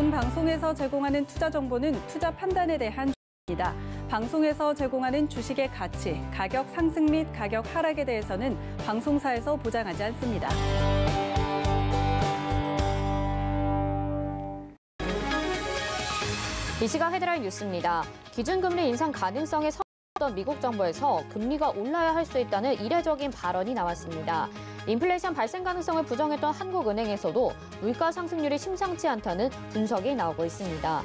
본 방송에서 제공하는 투자 정보는 투자 판단에 대한 입니다. 방송에서 제공하는 주식의 가치, 가격 상승 및 가격 하락에 대해서는 방송사에서 보장하지 않습니다. 이 시각 헤드라인 뉴스입니다. 기준금리 인상 가능성에 선언했던 미국 정부에서 금리가 올라야 할 수 있다는 이례적인 발언이 나왔습니다. 인플레이션 발생 가능성을 부정했던 한국은행에서도 물가 상승률이 심상치 않다는 분석이 나오고 있습니다.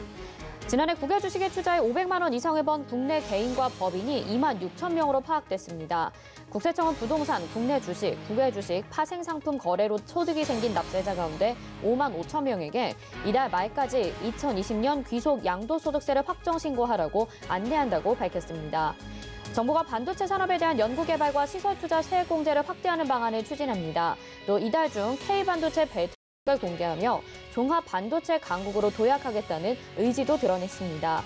지난해 국외 주식에 투자해 500만 원 이상을 번 국내 개인과 법인이 2만 6천 명으로 파악됐습니다. 국세청은 부동산, 국내 주식, 국외 주식, 파생 상품 거래로 소득이 생긴 납세자 가운데 5만 5천 명에게 이달 말까지 2020년 귀속 양도소득세를 확정 신고하라고 안내한다고 밝혔습니다. 정부가 반도체 산업에 대한 연구개발과 시설투자 세액공제를 확대하는 방안을 추진합니다. 또 이달 중 K반도체 배터리를 공개하며 종합 반도체 강국으로 도약하겠다는 의지도 드러냈습니다.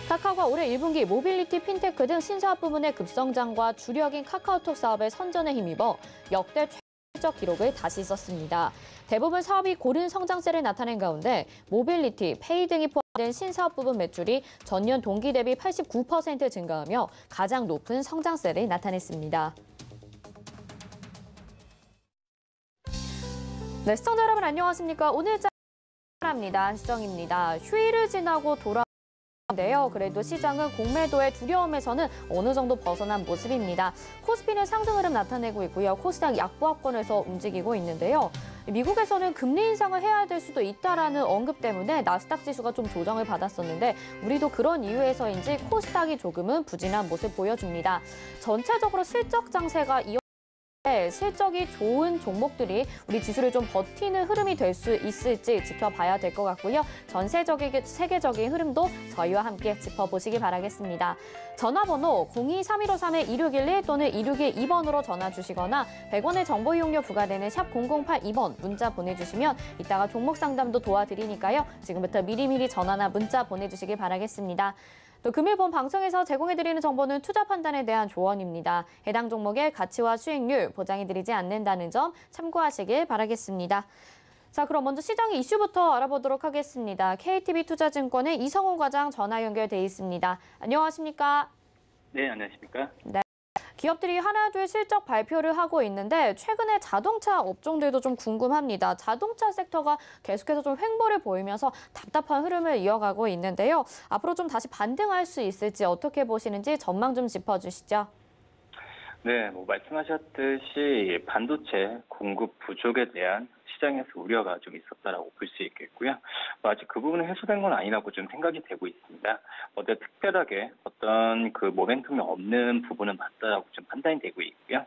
카카오가 올해 1분기 모빌리티, 핀테크 등 신사업 부문의 급성장과 주력인 카카오톡 사업의 선전에 힘입어 역대 최적 기록을 다시 썼습니다. 대부분 사업이 고른 성장세를 나타낸 가운데 모빌리티, 페이 등이 포함된 신사업 부분 매출이 전년 동기 대비 89% 증가하며 가장 높은 성장세를 나타냈습니다. 네, 시청자 여러분 안녕하십니까? 오늘 합니다. 시정입니다. 휴일을 지나고 돌아왔는데요. 그래도 시장은 공매도의 두려움에서는 어느 정도 벗어난 모습입니다. 코스피는 상승 흐름 나타내고 있고요. 코스닥 약보합권에서 움직이고 있는데요. 미국에서는 금리 인상을 해야 될 수도 있다라는 언급 때문에 나스닥 지수가 좀 조정을 받았었는데 우리도 그런 이유에서인지 코스닥이 조금은 부진한 모습 보여줍니다. 전체적으로 실적 장세가 실적이 좋은 종목들이 우리 지수를 좀 버티는 흐름이 될 수 있을지 지켜봐야 될 것 같고요. 전세적인 세계적인 흐름도 저희와 함께 짚어보시기 바라겠습니다. 전화번호 02-3153-2611 또는 2612번으로 전화 주시거나 100원의 정보 이용료 부과되는 샵 0082번 문자 보내주시면 이따가 종목 상담도 도와드리니까요. 지금부터 미리미리 전화나 문자 보내주시기 바라겠습니다. 또 금일 본 방송에서 제공해드리는 정보는 투자 판단에 대한 조언입니다. 해당 종목의 가치와 수익률 보장해드리지 않는다는 점 참고하시길 바라겠습니다. 자, 그럼 먼저 시장의 이슈부터 알아보도록 하겠습니다. KTB투자증권의 이성훈 과장 전화 연결돼 있습니다. 안녕하십니까? 네, 안녕하십니까? 네. 기업들이 하나둘 실적 발표를 하고 있는데 최근에 자동차 업종들도 좀 궁금합니다. 자동차 섹터가 계속해서 좀 횡보를 보이면서 답답한 흐름을 이어가고 있는데요. 앞으로 좀 다시 반등할 수 있을지 어떻게 보시는지 전망 좀 짚어주시죠. 네, 말씀하셨듯이 반도체 공급 부족에 대한 시장에서 우려가 좀 있었다라고 볼 수 있겠고요. 아직 그 부분은 해소된 건 아니라고 좀 생각이 되고 있습니다. 특별하게 어떤 그 모멘텀이 없는 부분은 맞다라고 좀 판단이 되고 있고요.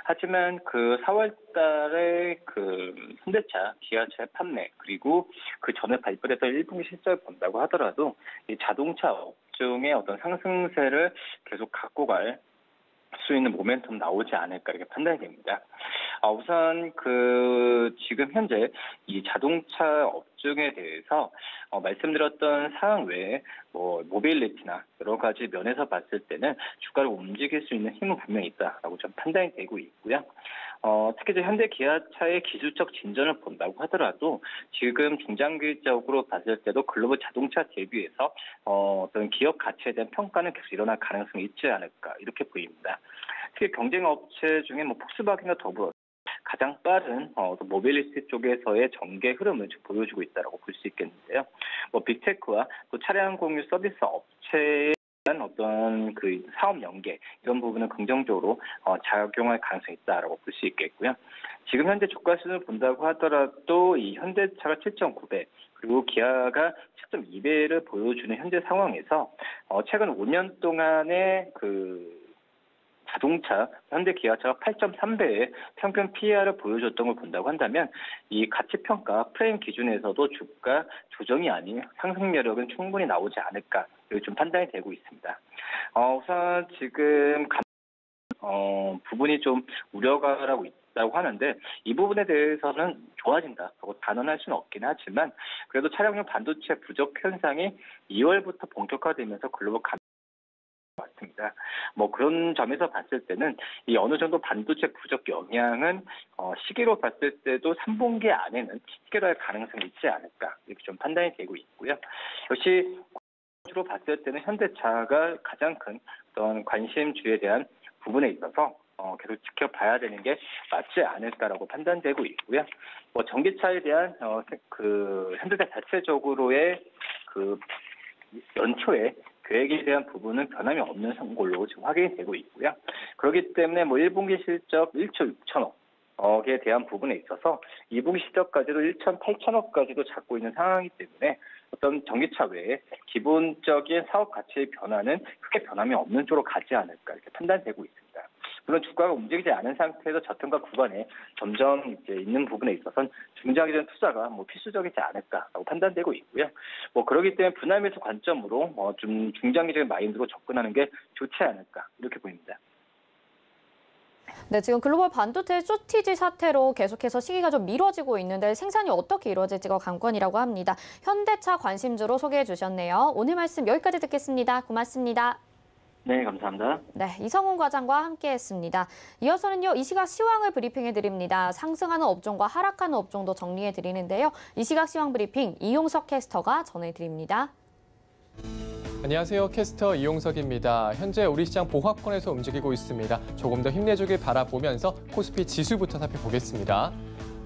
하지만 그 4월 달에 그 현대차, 기아차의 판매 그리고 그 전에 발표됐던 1분기 실적을 본다고 하더라도 이 자동차 업종의 어떤 상승세를 계속 갖고 갈 수 있는 모멘텀 나오지 않을까 이렇게 판단이 됩니다. 우선 그 지금 현재 이 자동차 업종에 대해서 말씀드렸던 사항 외에 모빌리티나 여러 가지 면에서 봤을 때는 주가를 움직일 수 있는 힘은 분명히 있다라고 좀 판단이 되고 있고요. 특히 이제 현대 기아차의 기술적 진전을 본다고 하더라도 지금 중장기적으로 봤을 때도 글로벌 자동차 대비해서 어떤 기업 가치에 대한 평가는 계속 일어날 가능성이 있지 않을까 이렇게 보입니다. 특히 경쟁 업체 중에 폭스바겐과 더불어 가장 빠른 모빌리티 쪽에서의 전개 흐름을 보여주고 있다고 볼 수 있겠는데요. 빅테크와 또 차량 공유 서비스 업체의 어떤 그 사업 연계 이런 부분은 긍정적으로 작용할 가능성이 있다라고 볼 수 있겠고요. 지금 현재 주가 수준을 본다고 하더라도 이 현대차가 7.9배 그리고 기아가 7.2배를 보여주는 현재 상황에서 최근 5년 동안의 그 자동차, 현대 기아차가 8.3배의 평균 PER을 보여줬던 걸 본다고 한다면 이 가치평가 프레임 기준에서도 주가 조정이 아닌 상승 여력은 충분히 나오지 않을까 이렇게 좀 판단이 되고 있습니다. 우선 지금 부분이 좀 우려가라고 있다고 하는데 이 부분에 대해서는 좋아진다고 단언할 수는 없긴 하지만 그래도 차량용 반도체 부족 현상이 2월부터 본격화되면서 글로벌 같습니다. 뭐 그런 점에서 봤을 때는 이 어느 정도 반도체 부족 영향은 시기로 봤을 때도 3분기 안에는 해결할 가능성이 있지 않을까 이렇게 좀 판단이 되고 있고요. 역시 주로 봤을 때는 현대차가 가장 큰 어떤 관심주에 대한 부분에 있어서 계속 지켜봐야 되는 게 맞지 않을까라고 판단되고 있고요. 뭐 전기차에 대한 현대차 자체적으로의 그 연초에 계획에 대한 부분은 변함이 없는 걸로 지금 확인이 되고 있고요. 그렇기 때문에 뭐 1분기 실적 1조 6천억에 대한 부분에 있어서 2분기 실적까지도 1천 8천억까지도 잡고 있는 상황이기 때문에 어떤 전기차 외에 기본적인 사업 가치의 변화는 크게 변함이 없는 쪽으로 가지 않을까 이렇게 판단되고 있습니다. 물론 주가가 움직이지 않은 상태에서 저점과 구간에 점점 이제 있는 부분에 있어서는 중장기적인 투자가 뭐 필수적이지 않을까라고 판단되고 있고요. 뭐 그렇기 때문에 분할 매수 관점으로 좀 중장기적인 마인드로 접근하는 게 좋지 않을까 이렇게 보입니다. 네, 지금 글로벌 반도체 쇼티지 사태로 계속해서 시기가 좀 미뤄지고 있는데 생산이 어떻게 이루어질지가 관건이라고 합니다. 현대차 관심주로 소개해 주셨네요. 오늘 말씀 여기까지 듣겠습니다. 고맙습니다. 네, 감사합니다. 네, 이성훈 과장과 함께했습니다. 이어서는요, 이 시각 시황을 브리핑해드립니다. 상승하는 업종과 하락하는 업종도 정리해드리는데요. 이 시각 시황 브리핑 이용석 캐스터가 전해드립니다. 안녕하세요. 캐스터 이용석입니다. 현재 우리 시장 보합권에서 움직이고 있습니다. 조금 더 힘내주길 바라보면서 코스피 지수부터 살펴보겠습니다.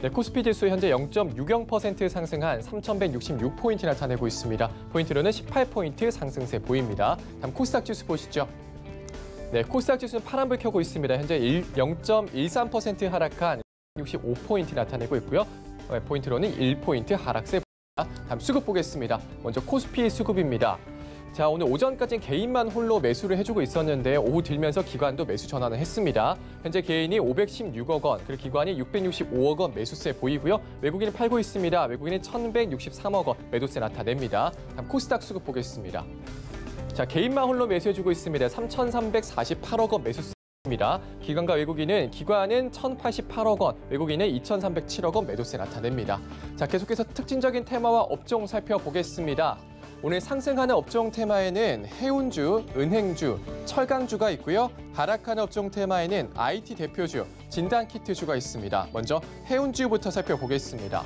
네, 코스피 지수 현재 0.60% 상승한 3,166포인트 나타내고 있습니다. 포인트로는 18포인트 상승세 보입니다. 다음 코스닥 지수 보시죠. 네, 코스닥 지수는 파란불 켜고 있습니다. 현재 0.13% 하락한 65포인트 나타내고 있고요. 포인트로는 1포인트 하락세 보입니다. 다음 수급 보겠습니다. 먼저 코스피 수급입니다. 자, 오늘 오전까지는 개인만 홀로 매수를 해주고 있었는데 오후 들면서 기관도 매수 전환을 했습니다. 현재 개인이 516억 원, 그리고 기관이 665억 원 매수세 보이고요. 외국인이 팔고 있습니다. 외국인이 1,163억 원 매도세 나타냅니다. 다음 코스닥 수급 보겠습니다. 자, 개인만 홀로 매수해주고 있습니다. 3,348억 원 매수세입니다. 기관과 외국인은 기관은 1,088억 원, 외국인은 2,307억 원 매도세 나타냅니다. 자, 계속해서 특징적인 테마와 업종 살펴보겠습니다. 오늘 상승하는 업종 테마에는 해운주, 은행주, 철강주가 있고요. 하락하는 업종 테마에는 IT 대표주, 진단키트주가 있습니다. 먼저 해운주부터 살펴보겠습니다.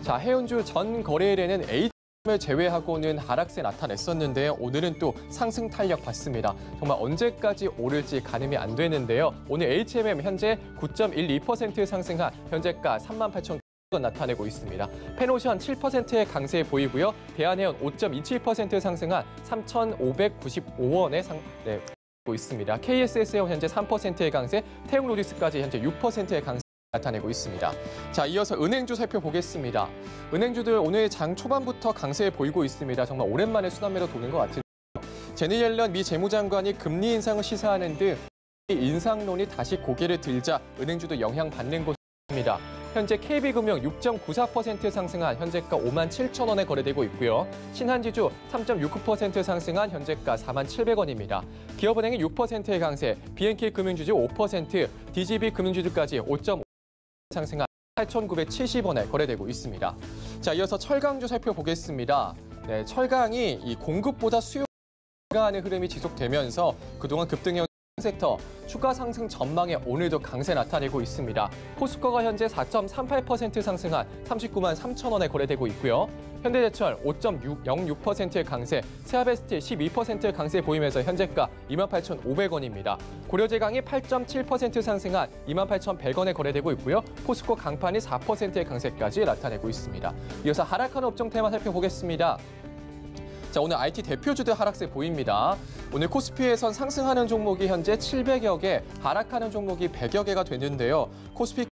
자, 해운주 전 거래일에는 HM을 제외하고는 하락세 나타냈었는데요. 오늘은 또 상승 탄력 받습니다. 정말 언제까지 오를지 가늠이 안 되는데요. 오늘 HMM 현재 9.12% 상승한 현재가 38,000원 나타내고 있습니다. 펜오션 7%의 강세 보이고요. 대한해운 5.27% 상승한 3,595원에 보고 있습니다. KSS해운 현재 3%의 강세, 태웅로지스까지 현재 6%의 강세 나타내고 있습니다. 자, 이어서 은행주 살펴보겠습니다. 은행주들 오늘 장 초반부터 강세 보이고 있습니다. 정말 오랜만에 순환매도 도는 것 같은데요. 제니 옐런 미 재무장관이 금리 인상을 시사하는 등 인상론이 다시 고개를 들자 은행주도 영향받는 곳입니다. 현재 KB금융 6.94% 상승한 현재가 57,000원에 거래되고 있고요. 신한지주 3.69% 상승한 현재가 47,000원입니다. 기업은행이 6%의 강세, BNK금융주주 5%, DGB금융주주까지 5.5% 상승한 8,970원에 거래되고 있습니다. 자, 이어서 철강주 살펴보겠습니다. 네, 철강이 이 공급보다 수요가 증가하는 흐름이 지속되면서 그동안 급등해 섹터 추가 상승 전망에 오늘도 강세 나타내고 있습니다. 포스코가 현재 4.38% 상승한 39만 3천원에 거래되고 있고요. 현대제철 5.06%의 강세, 세아베스틸 12%의 강세 보이면서 현재가 28,500원입니다. 고려제강이 8.7% 상승한 28,100원에 거래되고 있고요. 포스코 강판이 4%의 강세까지 나타내고 있습니다. 이어서 하락하는 업종 테마 살펴보겠습니다. 자, 오늘 IT 대표주들 하락세 보입니다. 오늘 코스피에선 상승하는 종목이 현재 700여 개, 하락하는 종목이 100여 개가 됐는데요. 코스피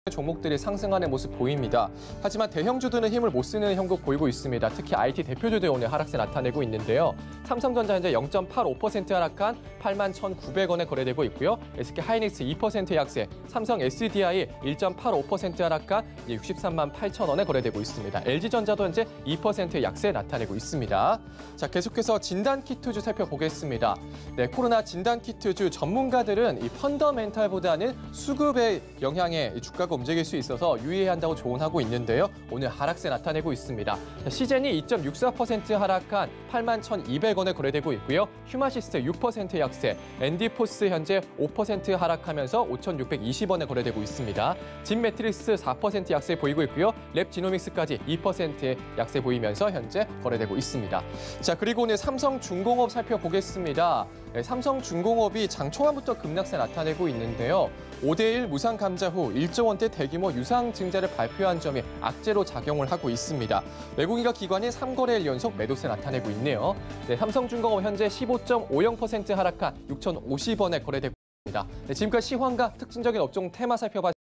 종목들이 상승하는 모습 보입니다. 하지만 대형주들은 힘을 못 쓰는 형국 보이고 있습니다. 특히 IT 대표주들 오늘 하락세 나타내고 있는데요. 삼성전자 현재 0.85% 하락한 81,900원에 거래되고 있고요. SK하이닉스 2% 약세, 삼성 SDI 1.85% 하락한 63만 8천원에 거래되고 있습니다. LG전자도 현재 2% 약세 나타내고 있습니다. 자, 계속해서 진단키트주 살펴보겠습니다. 네, 코로나 진단키트주 전문가들은 이 펀더멘탈보다는 수급의 영향에 주가가 움직일 수 있어서 유의해야 한다고 조언하고 있는데요. 오늘 하락세 나타내고 있습니다. 시젠이 2.64% 하락한 81,200원에 거래되고 있고요. 휴마시스트 6% 약세, 엔디포스 현재 5% 하락하면서 5,620원에 거래되고 있습니다. 진매트릭스 4% 약세 보이고 있고요. 랩지노믹스까지 2%의 약세 보이면서 현재 거래되고 있습니다. 자, 그리고 오늘 삼성중공업 살펴보겠습니다. 삼성중공업이 장 초반부터 급락세 나타내고 있는데요. 5대1 무상 감자 후 1조 원대 대규모 유상 증자를 발표한 점이 악재로 작용을 하고 있습니다. 외국인과 기관이 3거래일 연속 매도세 나타내고 있네요. 네, 삼성중공업 현재 15.50% 하락한 6,050원에 거래되고 있습니다. 네, 지금까지 시황과 특징적인 업종 테마 살펴봤습니다.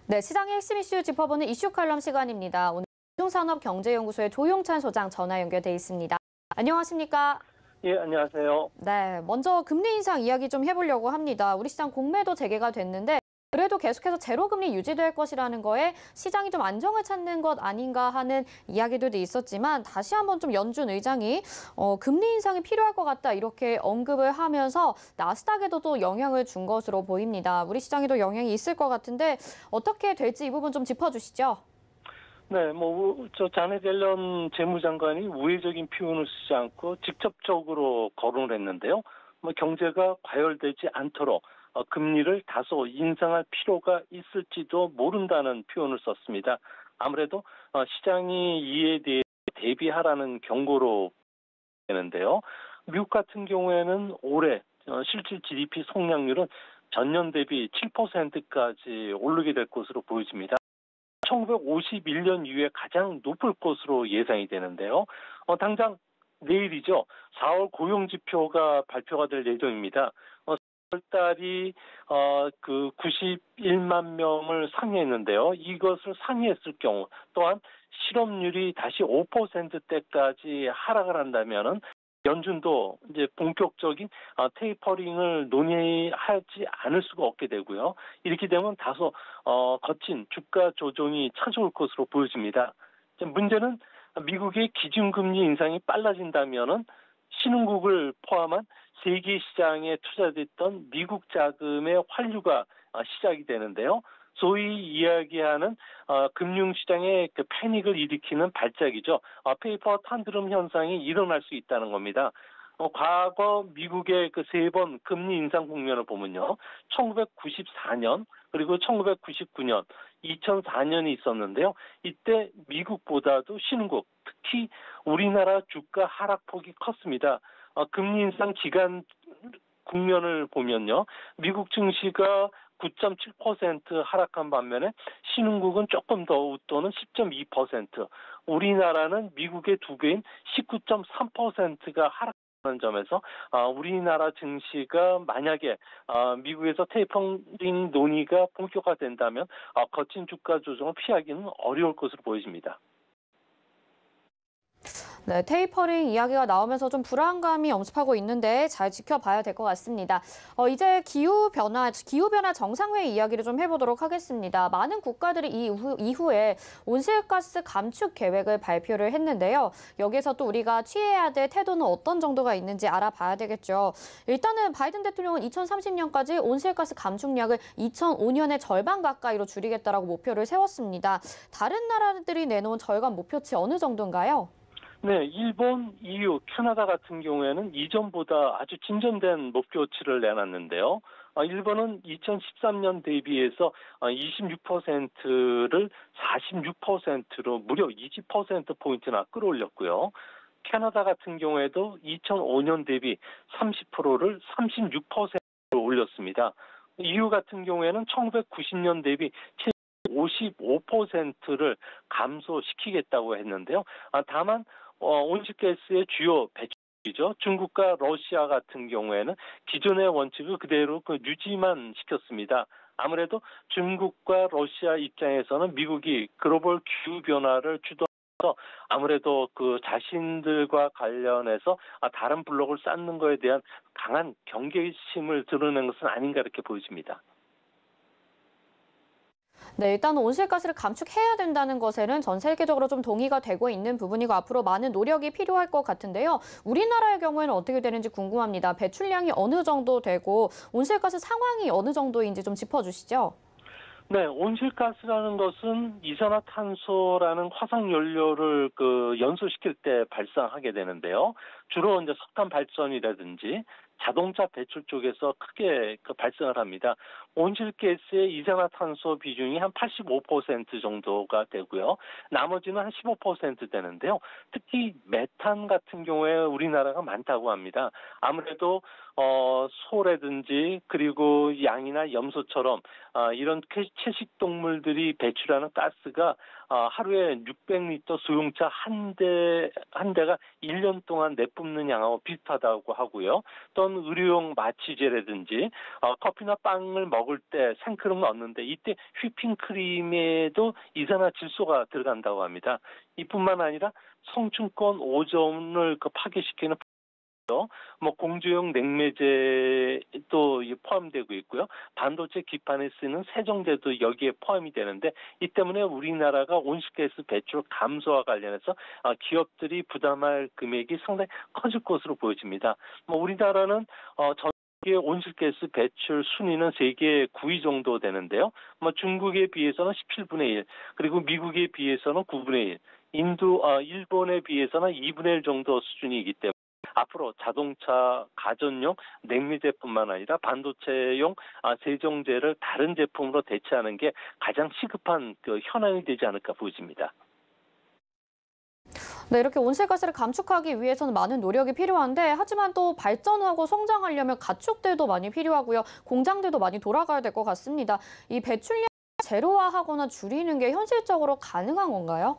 네, 시장의 핵심 이슈 짚어보는 이슈 칼럼 시간입니다. 오늘 산업경제연구소의 조용찬 소장 전화 연결돼 있습니다. 안녕하십니까? 예, 안녕하세요. 네, 먼저 금리 인상 이야기 좀 해보려고 합니다. 우리 시장 공매도 재개가 됐는데 그래도 계속해서 제로금리 유지될 것이라는 거에 시장이 좀 안정을 찾는 것 아닌가 하는 이야기들도 있었지만 다시 한번 좀 연준 의장이 금리 인상이 필요할 것 같다 이렇게 언급을 하면서 나스닥에도 또 영향을 준 것으로 보입니다. 우리 시장에도 영향이 있을 것 같은데 어떻게 될지 이 부분 좀 짚어주시죠. 네, 저 자넷 옐런 재무장관이 우회적인 표현을 쓰지 않고 직접적으로 거론을 했는데요. 경제가 과열되지 않도록 금리를 다소 인상할 필요가 있을지도 모른다는 표현을 썼습니다. 아무래도 시장이 이에 대해 대비하라는 경고로 되는데요. 미국 같은 경우에는 올해 실질 GDP 성장률은 전년 대비 7%까지 오르게 될 것으로 보여집니다. 1951년 이후에 가장 높을 것으로 예상이 되는데요. 당장 내일이죠. 4월 고용지표가 발표가 될 예정입니다. 4월 달이 91만 명을 상회했는데요. 이것을 상회했을 경우 또한 실업률이 다시 5%대까지 하락을 한다면은 연준도 이제 본격적인 테이퍼링을 논의하지 않을 수가 없게 되고요. 이렇게 되면 다소 거친 주가 조정이 찾아올 것으로 보여집니다. 문제는 미국의 기준금리 인상이 빨라진다면은 신흥국을 포함한 세계 시장에 투자됐던 미국 자금의 환류가 시작이 되는데요. 소위 이야기하는 금융시장의 그 패닉을 일으키는 발작이죠. 페이퍼 탄드름 현상이 일어날 수 있다는 겁니다. 과거 미국의 그 세 번 금리 인상 국면을 보면요. 1994년 그리고 1999년, 2004년이 있었는데요. 이때 미국보다도 신흥국, 특히 우리나라 주가 하락폭이 컸습니다. 금리 인상 기간 국면을 보면요. 미국 증시가 9.7% 하락한 반면에 신흥국은 조금 더 웃도는 10.2%, 우리나라는 미국의 2배인 19.3%가 하락하는 점에서 우리나라 증시가 만약에 미국에서 테이퍼링 논의가 본격화된다면 거친 주가 조정을 피하기는 어려울 것으로 보여집니다. 네, 테이퍼링 이야기가 나오면서 좀 불안감이 엄습하고 있는데 잘 지켜봐야 될 것 같습니다. 이제 기후변화 정상회의 이야기를 좀 해보도록 하겠습니다. 많은 국가들이 이후에 온실가스 감축 계획을 발표를 했는데요. 여기에서 또 우리가 취해야 될 태도는 어떤 정도가 있는지 알아봐야 되겠죠. 일단은 바이든 대통령은 2030년까지 온실가스 감축량을 2005년의 절반 가까이로 줄이겠다라고 목표를 세웠습니다. 다른 나라들이 내놓은 절감 목표치 어느 정도인가요? 네, 일본, EU, 캐나다 같은 경우에는 이전보다 아주 진전된 목표치를 내놨는데요. 일본은 2013년 대비해서 26%를 46%로 무려 20%포인트나 끌어올렸고요. 캐나다 같은 경우에도 2005년 대비 30%를 36%로 올렸습니다. EU 같은 경우에는 1990년 대비 55%를 감소시키겠다고 했는데요. 다만 온실가스의 주요 배출이죠. 중국과 러시아 같은 경우에는 기존의 원칙을 그대로 유지만 시켰습니다. 아무래도 중국과 러시아 입장에서는 미국이 글로벌 기후 변화를 주도해서 아무래도 그 자신들과 관련해서 다른 블록을 쌓는 것에 대한 강한 경계심을 드러낸 것은 아닌가 이렇게 보여집니다. 네, 일단 온실가스를 감축해야 된다는 것에는 전 세계적으로 좀 동의가 되고 있는 부분이고 앞으로 많은 노력이 필요할 것 같은데요. 우리나라의 경우에는 어떻게 되는지 궁금합니다. 배출량이 어느 정도 되고 온실가스 상황이 어느 정도인지 좀 짚어주시죠. 네, 온실가스라는 것은 이산화탄소라는 화석 연료를 연소시킬 때 발생하게 되는데요. 주로 이제 석탄 발전이라든지 자동차 배출 쪽에서 크게 발생을 합니다. 온실가스의 이산화탄소 비중이 한 85% 정도가 되고요. 나머지는 한 15% 되는데요. 특히 메탄 같은 경우에 우리나라가 많다고 합니다. 아무래도 소라든지 그리고 양이나 염소처럼 이런 채식 동물들이 배출하는 가스가 하루에 600리터 수용차 한 대가 1년 동안 내뿜는 양하고 비슷하다고 하고요. 또는 의료용 마취제라든지 커피나 빵을 먹을 때 생크림 넣는데 이때 휘핑크림에도 이산화질소가 들어간다고 합니다. 이뿐만 아니라 성층권 오존을 파괴시키는 공주용 냉매제도 포함되고 있고요. 반도체 기판에 쓰는 세정제도 여기에 포함이 되는데 이 때문에 우리나라가 온실가스 배출 감소와 관련해서 기업들이 부담할 금액이 상당히 커질 것으로 보여집니다. 우리나라는 전 세계 온실가스 배출 순위는 세계 9위 정도 되는데요. 중국에 비해서는 17분의 1, 그리고 미국에 비해서는 9분의 1, 일본에 비해서는 2분의 1 정도 수준이기 때문에 앞으로 자동차, 가전용 냉매제뿐만 아니라 반도체용 세정제를 다른 제품으로 대체하는 게 가장 시급한 현안이 되지 않을까 보여집니다. 네, 이렇게 온실가스를 감축하기 위해서는 많은 노력이 필요한데 하지만 또 발전하고 성장하려면 가축들도 많이 필요하고요. 공장들도 많이 돌아가야 될 것 같습니다. 이 배출량 제로화하거나 줄이는 게 현실적으로 가능한 건가요?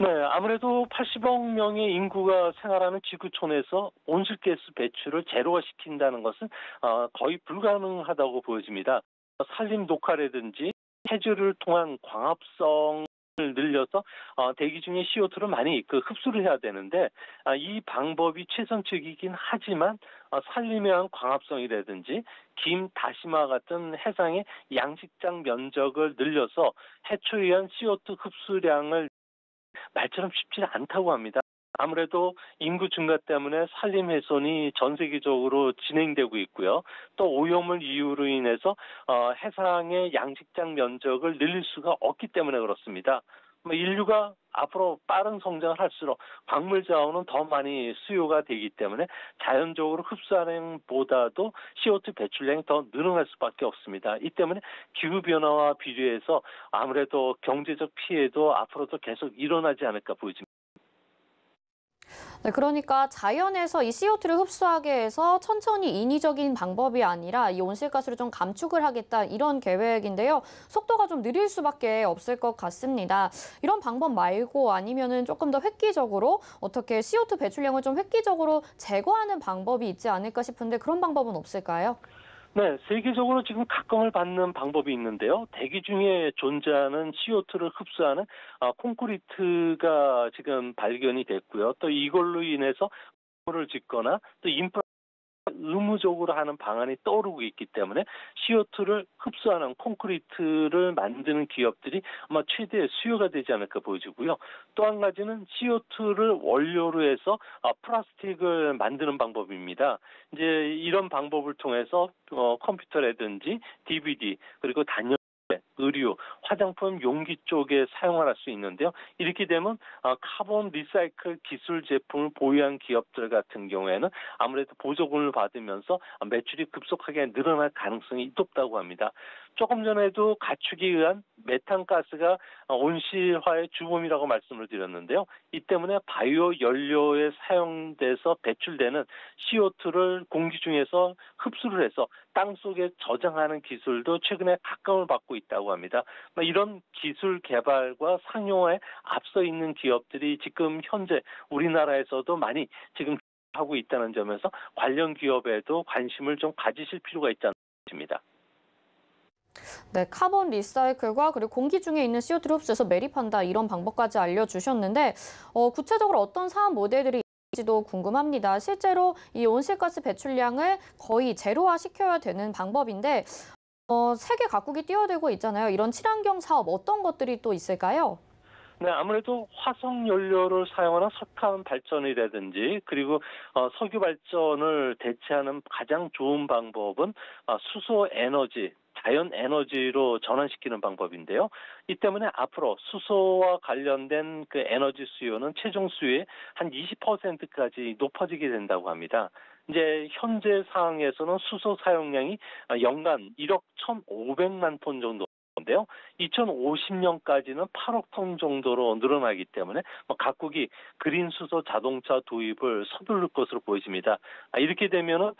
네, 아무래도 80억 명의 인구가 생활하는 지구촌에서 온실가스 배출을 제로화시킨다는 것은 거의 불가능하다고 보여집니다. 산림 녹화라든지 해조를 통한 광합성을 늘려서 대기 중에 CO2를 많이 흡수를 해야 되는데 이 방법이 최선책이긴 하지만 산림에 의한 광합성이라든지 김, 다시마 같은 해상의 양식장 면적을 늘려서 해초에 의한 CO2 흡수량을 말처럼 쉽지 않다고 합니다. 아무래도 인구 증가 때문에 산림 훼손이 전 세계적으로 진행되고 있고요. 또 오염을 이유로 인해서 해상의 양식장 면적을 늘릴 수가 없기 때문에 그렇습니다. 인류가 앞으로 빠른 성장을 할수록 광물 자원은 더 많이 수요가 되기 때문에 자연적으로 흡수하는 보다도 CO2 배출량이 더 늘어날 수밖에 없습니다. 이 때문에 기후변화와 비례해서 아무래도 경제적 피해도 앞으로도 계속 일어나지 않을까 보여집니다. 네, 그러니까 자연에서 이 CO2를 흡수하게 해서 천천히 인위적인 방법이 아니라 이 온실가스를 좀 감축을 하겠다 이런 계획인데요. 속도가 좀 느릴 수밖에 없을 것 같습니다. 이런 방법 말고 아니면은 조금 더 획기적으로 어떻게 CO2 배출량을 좀 획기적으로 제거하는 방법이 있지 않을까 싶은데 그런 방법은 없을까요? 네, 세계적으로 지금 각광을 받는 방법이 있는데요. 대기 중에 존재하는 CO2를 흡수하는 콘크리트가 지금 발견이 됐고요. 또 이걸로 인해서 건물을 짓거나 또 인프라 의무적으로 하는 방안이 떠오르고 있기 때문에 CO2를 흡수하는 콘크리트를 만드는 기업들이 아마 최대 수요가 되지 않을까 보여지고요. 또 한 가지는 CO2를 원료로 해서 플라스틱을 만드는 방법입니다. 이제 이런 방법을 통해서 컴퓨터라든지 DVD 그리고 단열 의류, 화장품 용기 쪽에 사용할 수 있는데요. 이렇게 되면 카본 리사이클 기술 제품을 보유한 기업들 같은 경우에는 아무래도 보조금을 받으면서 매출이 급속하게 늘어날 가능성이 높다고 합니다. 조금 전에도 가축에 의한 메탄가스가 온실화의 주범이라고 말씀을 드렸는데요. 이 때문에 바이오 연료에 사용돼서 배출되는 CO2를 공기 중에서 흡수를 해서 땅속에 저장하는 기술도 최근에 각광을 받고 있다고 합니다. 이런 기술 개발과 상용화에 앞서 있는 기업들이 지금 현재 우리나라에서도 많이 지금 하고 있다는 점에서 관련 기업에도 관심을 좀 가지실 필요가 있지 않나 싶습니다. 네, 카본 리사이클과 그리고 공기 중에 있는 CO2를 흡수해서 매립한다 이런 방법까지 알려주셨는데 구체적으로 어떤 사업 모델들이 있는지도 궁금합니다. 실제로 이 온실가스 배출량을 거의 제로화 시켜야 되는 방법인데 세계 각국이 뛰어들고 있잖아요. 이런 친환경 사업 어떤 것들이 또 있을까요? 네, 아무래도 화석 연료를 사용하는 석탄 발전이라든지 그리고 석유 발전을 대체하는 가장 좋은 방법은 수소 에너지, 자연 에너지로 전환시키는 방법인데요. 이 때문에 앞으로 수소와 관련된 그 에너지 수요는 최종 수요의 한 20%까지 높아지게 된다고 합니다. 이제 현재 상황에서는 수소 사용량이 연간 1억 1,500만 톤 정도. 인데요. 2050년까지는 8억 톤 정도로 늘어나기 때문에 각국이 그린 수소 자동차 도입을 서두를 것으로 보여집니다. 이렇게 되면은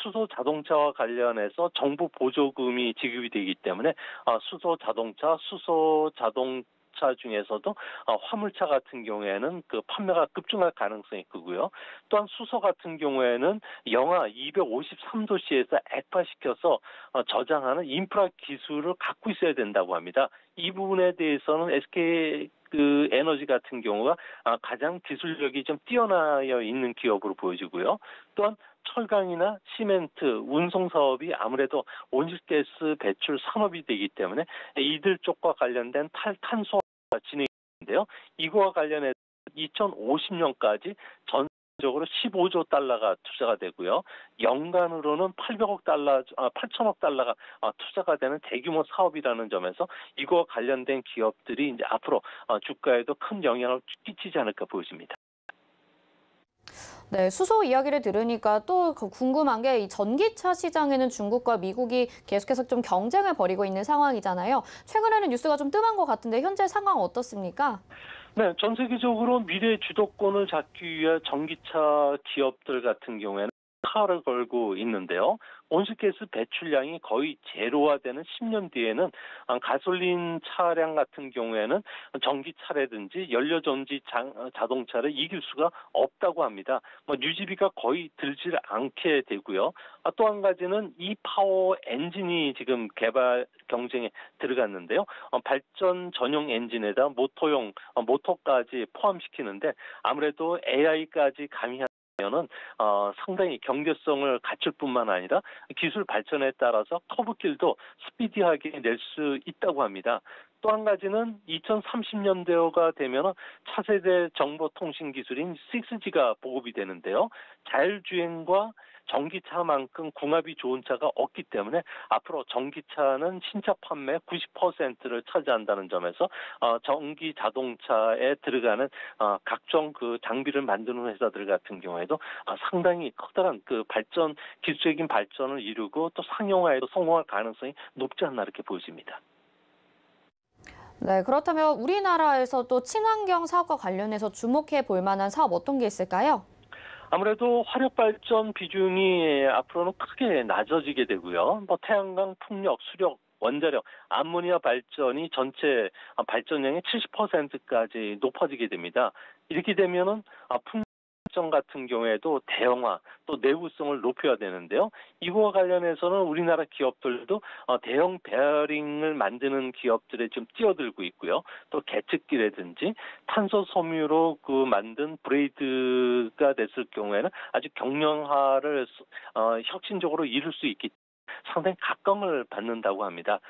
수소 자동차와 관련해서 정부 보조금이 지급이 되기 때문에 수소 자동차 중에서도 화물차 같은 경우에는 그 판매가 급증할 가능성이 크고요. 또한 수소 같은 경우에는 영하 253도씨에서 액화시켜서 저장하는 인프라 기술을 갖고 있어야 된다고 합니다. 이 부분에 대해서는 SK 에너지 같은 경우가 가장 기술력이 좀 뛰어나 있는 기업으로 보여지고요. 또한 철강이나 시멘트, 운송 사업이 아무래도 온실가스 배출 산업이 되기 때문에 이들 쪽과 관련된 탄소가 진행되는데요. 이거와 관련해서 2050년까지 전적으로 15조 달러가 투자가 되고요. 연간으로는 8천억 달러가 투자가 되는 대규모 사업이라는 점에서 이거와 관련된 기업들이 이제 앞으로 주가에도 큰 영향을 끼치지 않을까 보여집니다. 네, 수소 이야기를 들으니까 또 궁금한 게 이 전기차 시장에는 중국과 미국이 계속해서 좀 경쟁을 벌이고 있는 상황이잖아요. 최근에는 뉴스가 좀 뜸한 것 같은데 현재 상황 어떻습니까? 네, 전 세계적으로 미래 주도권을 잡기 위해 전기차 기업들 같은 경우에는 칼을 걸고 있는데요. 온실가스 배출량이 거의 제로화되는 10년 뒤에는 가솔린 차량 같은 경우에는 전기차라든지 연료전지 자동차를 이길 수가 없다고 합니다. 유지비가 거의 들질 않게 되고요. 또 한 가지는 이파워 엔진이 지금 개발 경쟁에 들어갔는데요. 발전 전용 엔진에다 모터까지 포함시키는데 아무래도 AI까지 가미한 는 상당히 경제성을 갖출 뿐만 아니라 기술 발전에 따라서 커브길도 스피디하게 낼 수 있다고 합니다. 또 한 가지는 2030년대가 되면 차세대 정보통신 기술인 6G가 보급이 되는데요. 자율주행과 전기차만큼 궁합이 좋은 차가 없기 때문에 앞으로 전기차는 신차 판매 90%를 차지한다는 점에서 전기 자동차에 들어가는 각종 그 장비를 만드는 회사들 같은 경우에도 상당히 커다란 그 기술적인 발전을 이루고 또 상용화에도 성공할 가능성이 높지 않나 이렇게 보여집니다. 네, 그렇다면 우리나라에서 또 친환경 사업과 관련해서 주목해 볼 만한 사업 어떤 게 있을까요? 아무래도 화력발전 비중이 앞으로는 크게 낮아지게 되고요. 태양광, 풍력, 수력, 원자력, 암모니아 발전이 전체 발전량의 70%까지 높아지게 됩니다. 이렇게 되면은 풍력 같은 경우에도 대형화, 또 내구성을 높여야 되는데요. 이거와 관련해서는 우리나라 기업들도 대형 베어링을 만드는 기업들에 좀 뛰어들고 있고요. 또 계측기라든지 탄소 섬유로 만든 브레이드가 됐을 경우에는 아주 경량화를 혁신적으로 이룰 수 있기 때문에 상당히 각광을 받는다고 합니다.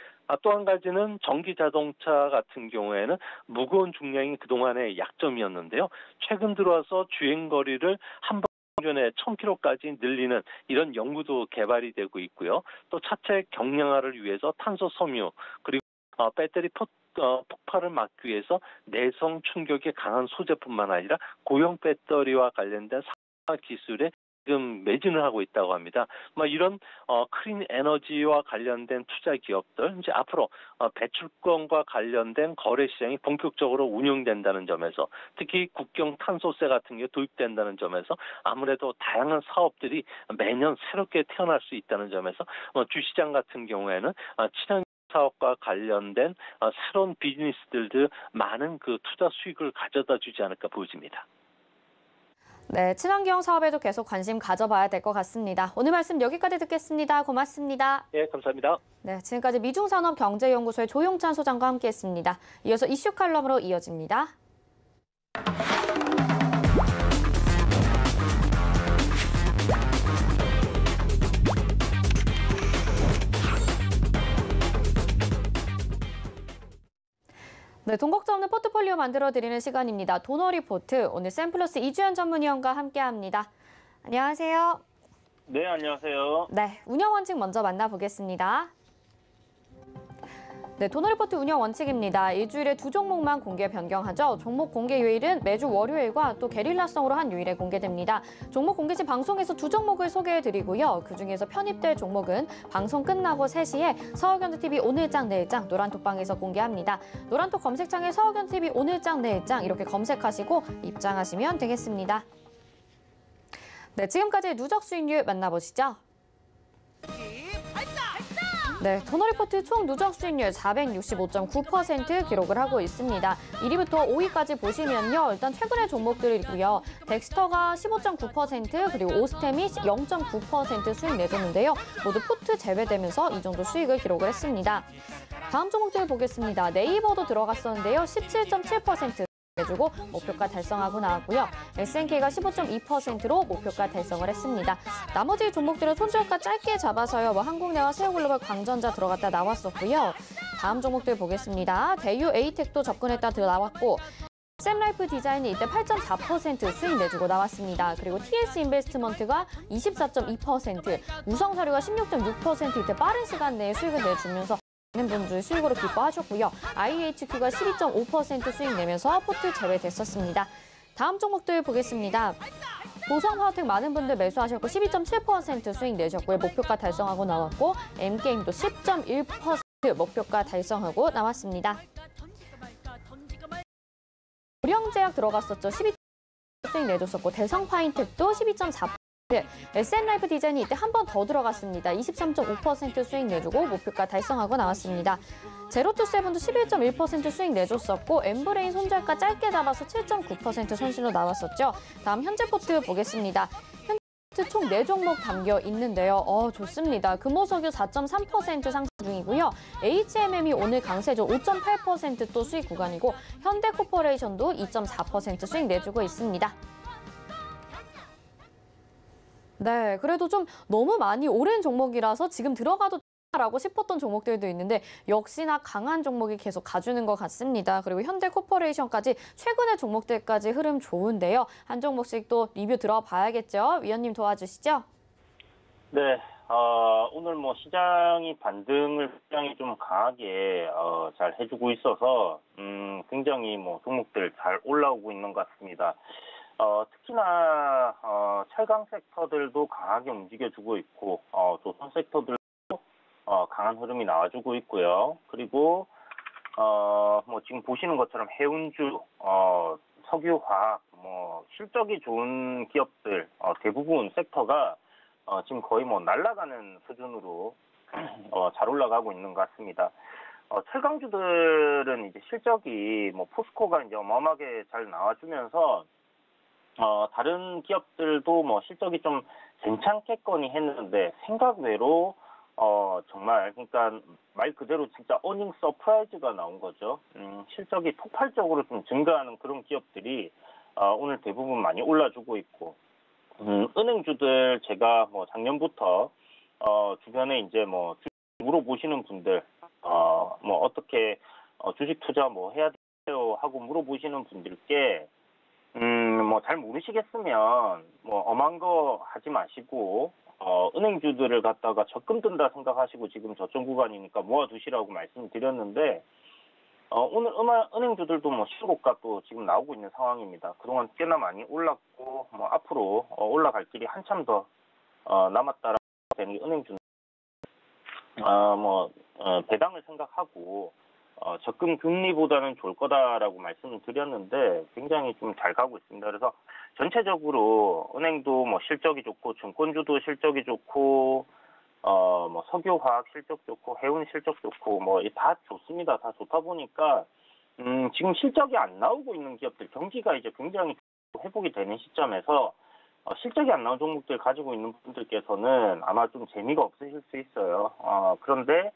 또 한 가지는 전기 자동차 같은 경우에는 무거운 중량이 그동안의 약점이었는데요. 최근 들어와서 주행거리를 한 번에 1000km까지 늘리는 이런 연구도 개발이 되고 있고요. 또 차체 경량화를 위해서 탄소 섬유 그리고 배터리 폭발을 막기 위해서 내성 충격에 강한 소재뿐만 아니라 고형 배터리와 관련된 상하 기술에 지금 매진을 하고 있다고 합니다. 이런 클린 에너지와 관련된 투자 기업들 이제 앞으로 배출권과 관련된 거래 시장이 본격적으로 운영된다는 점에서 특히 국경 탄소세 같은 게 도입된다는 점에서 아무래도 다양한 사업들이 매년 새롭게 태어날 수 있다는 점에서 주시장 같은 경우에는 친환경 사업과 관련된 새로운 비즈니스들도 많은 그 투자 수익을 가져다 주지 않을까 보여집니다. 네, 친환경 사업에도 계속 관심 가져봐야 될 것 같습니다. 오늘 말씀 여기까지 듣겠습니다. 고맙습니다. 네, 감사합니다. 네, 지금까지 미중산업경제연구소의 조용찬 소장과 함께했습니다. 이어서 이슈 칼럼으로 이어집니다. 네, 돈 걱정 없는 포트폴리오 만들어드리는 시간입니다. 도너 리포트, 오늘 샘플러스 이주연 전문위원과 함께합니다. 안녕하세요. 네, 안녕하세요. 네, 운영 원칙 먼저 만나보겠습니다. 네, 도너 리포트 운영 원칙입니다. 일주일에 2종목만 공개 변경하죠. 종목 공개 요일은 매주 월요일과 또 게릴라성으로 한 요일에 공개됩니다. 종목 공개 시 방송에서 2종목을 소개해드리고요. 그중에서 편입될 종목은 방송 끝나고 3시에 서울견투TV 오늘장 내일장 노란톡방에서 공개합니다. 노란톡 검색창에 서울견투TV 오늘장 내일장 이렇게 검색하시고 입장하시면 되겠습니다. 네, 지금까지 누적 수익률 만나보시죠. 네, 도너 리포트 총 누적 수익률 465.9% 기록을 하고 있습니다. 1위부터 5위까지 보시면요. 일단 최근의 종목들이고요. 덱스터가 15.9% 그리고 오스템이 0.9% 수익 내줬는데요. 모두 포트 제외되면서 이 정도 수익을 기록을 했습니다. 다음 종목들 보겠습니다. 네이버도 들어갔었는데요. 17.7% 해주고 목표가 달성하고 나왔고요. SNK가 15.2%로 목표가 달성을 했습니다. 나머지 종목들은 손절가 짧게 잡아서요. 한국내와 세우글로벌 광전자 들어갔다 나왔었고요. 다음 종목들 보겠습니다. 대유 에이텍도 접근했다 나왔고 샘라이프 디자인이 이때 8.4% 수익 내주고 나왔습니다. 그리고 TS 인베스트먼트가 24.2%, 우성사료가 16.6% 이때 빠른 시간 내에 수익을 내주면서 많은 분들 수익으로 기뻐하셨고요. IHQ가 12.5% 수익 내면서 포트 제외됐었습니다. 다음 종목들 보겠습니다. 보성화학텍 많은 분들 매수하셨고 12.7% 수익 내셨고요. 목표가 달성하고 나왔고 M게임도 10.1% 목표가 달성하고 나왔습니다. 우령제약 들어갔었죠. 12% 수익 내줬었고 대성파인텍도 12.4%. SN라이프 디자인이 이때 한 번 더 들어갔습니다. 23.5% 수익 내주고 목표가 달성하고 나왔습니다. 제로투세븐도 11.1% 수익 내줬었고 엠브레인 손절가 짧게 잡아서 7.9% 손실로 나왔었죠. 다음 현재 포트 보겠습니다. 현재 포트 총 4종목 담겨 있는데요. 좋습니다. 금호석유 4.3% 상승 중이고요. HMM이 오늘 강세죠. 5.8% 또 수익 구간이고 현대코퍼레이션도 2.4% 수익 내주고 있습니다. 네, 그래도 좀 너무 많이 오른 종목이라서 지금 들어가도 라고 싶었던 종목들도 있는데 역시나 강한 종목이 계속 가주는 것 같습니다. 그리고 현대코퍼레이션까지 최근의 종목들까지 흐름 좋은데요. 한 종목씩 또 리뷰 들어봐야겠죠. 위원님 도와주시죠. 네, 오늘 시장이 반등을 굉장히 좀 강하게 잘 해주고 있어서 굉장히 종목들 잘 올라오고 있는 것 같습니다. 특히나 철강 섹터들도 강하게 움직여주고 있고 조선 섹터들도 강한 흐름이 나와주고 있고요. 그리고 지금 보시는 것처럼 해운주, 석유화학, 실적이 좋은 기업들 대부분 sek터가 지금 거의 날아가는 수준으로 잘 올라가고 있는 것 같습니다. 철강주들은 이제 실적이 포스코가 이제 어마어마하게 잘 나와주면서 다른 기업들도 실적이 좀 괜찮겠거니 했는데 생각 외로 정말 그러니까 말 그대로 진짜 어닝 서프라이즈가 나온 거죠. 실적이 폭발적으로 좀 증가하는 그런 기업들이 오늘 대부분 많이 올라주고 있고 은행주들 제가 작년부터 주변에 이제 물어보시는 분들 어떻게 주식 투자 해야 돼요 하고 물어보시는 분들께 잘 모르시겠으면 엄한 거 하지 마시고 은행주들을 갖다가 적금 든다 생각하시고 지금 저점 구간이니까 모아두시라고 말씀드렸는데 오늘 은행주들도 실고가 또 지금 나오고 있는 상황입니다. 그동안 꽤나 많이 올랐고 앞으로 올라갈 길이 한참 더 남았다라고 하는 은행주는 배당을 생각하고 적금 금리보다는 좋을 거다라고 말씀을 드렸는데 굉장히 좀 잘 가고 있습니다. 그래서 전체적으로 은행도 실적이 좋고 증권주도 실적이 좋고 석유화학 실적 좋고 해운 실적 좋고 다 좋습니다. 다 좋다 보니까 지금 실적이 안 나오고 있는 기업들 경기가 이제 굉장히 회복이 되는 시점에서 실적이 안 나온 종목들 가지고 있는 분들께서는 아마 좀 재미가 없으실 수 있어요. 그런데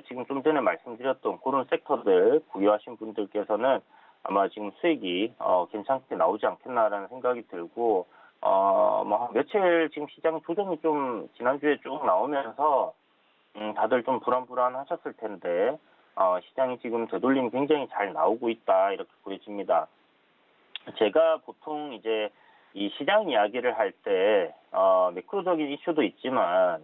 지금 좀 전에 말씀드렸던 그런 섹터들 구입하신 분들께서는 아마 지금 수익이 괜찮게 나오지 않겠나라는 생각이 들고 며칠 지금 시장 조정이 좀 지난주에 쭉 나오면서 다들 좀 불안불안하셨을 텐데 시장이 지금 되돌림이 굉장히 잘 나오고 있다 이렇게 보여집니다. 제가 보통 이제 이 시장 이야기를 할 때 매크로적인 이슈도 있지만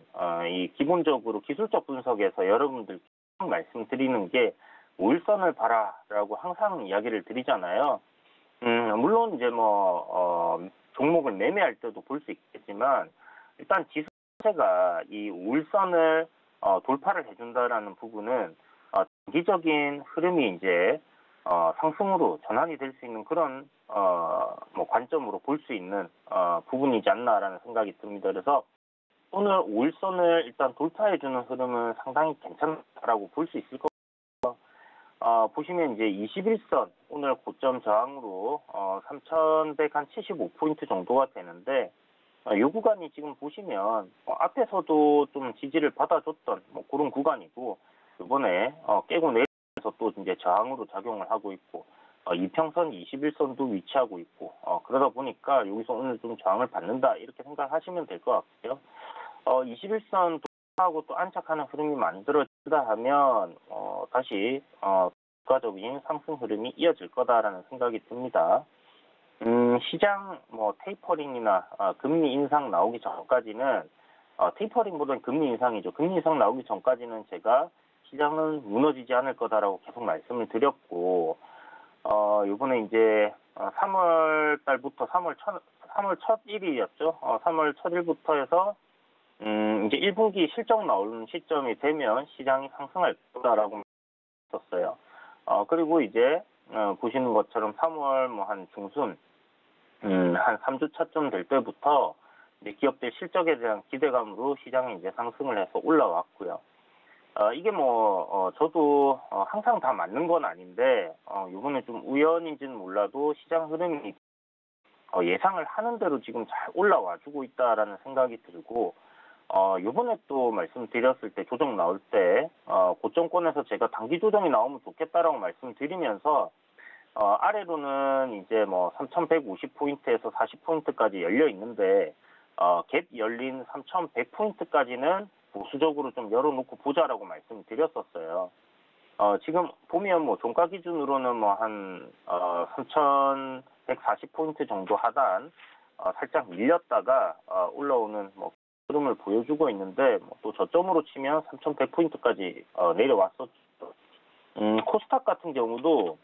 이 기본적으로 기술적 분석에서 여러분들 말씀드리는 게 5일선을 봐라라고 항상 이야기를 드리잖아요. 물론 이제 종목을 매매할 때도 볼 수 있겠지만 일단 지수 자체가 이 5일선을 돌파를 해준다라는 부분은 장기적인 흐름이 이제 상승으로 전환이 될 수 있는 그런 관점으로 볼 수 있는 부분이지 않나라는 생각이 듭니다. 그래서 오늘 5일선을 일단 돌파해주는 흐름은 상당히 괜찮다라고 볼 수 있을 것 같고요. 보시면 이제 21선 오늘 고점 저항으로 3,175포인트 정도가 되는데 이 구간이 지금 보시면 앞에서도 좀 지지를 받아줬던 그런 구간이고 이번에 깨고 내리면서 또 이제 저항으로 작용을 하고 있고 이평선 21선도 위치하고 있고 그러다 보니까 여기서 오늘 좀 저항을 받는다 이렇게 생각하시면 될 것 같고요. 21선 하고 또 안착하는 흐름이 만들어지다 하면 다시 국가적인 상승 흐름이 이어질 거다라는 생각이 듭니다. 시장 테이퍼링이나 금리 인상 나오기 전까지는 테이퍼링보다는 금리 인상이죠. 금리 인상 나오기 전까지는 제가 시장은 무너지지 않을 거다라고 계속 말씀을 드렸고 이번에 이제 3월 달부터 3월 첫 일이었죠. 3월 첫 일부터 해서 이제 1분기 실적 나오는 시점이 되면 시장이 상승할 거다라고 했었어요. 그리고 이제 보시는 것처럼 3월 한 중순 한 3주 차쯤 될 때부터 이제 기업들 실적에 대한 기대감으로 시장이 이제 상승을 해서 올라왔고요. 이게 저도 항상 다 맞는 건 아닌데 이번에 좀 우연인지는 몰라도 시장 흐름이 예상을 하는 대로 지금 잘 올라와주고 있다라는 생각이 들고 이번에 또 말씀드렸을 때 조정 나올 때 고점권에서 제가 단기 조정이 나오면 좋겠다라고 말씀드리면서 아래로는 이제 3,150포인트에서 40포인트까지 열려 있는데 갭 열린 3,100포인트까지는 보수적으로 좀 열어놓고 보자라고 말씀드렸었어요. 지금 보면 종가 기준으로는 한 3,140포인트 정도 하단 살짝 밀렸다가 올라오는 흐름을 보여주고 있는데 또 저점으로 치면 3,100포인트까지 내려왔었죠. 코스닥 같은 경우도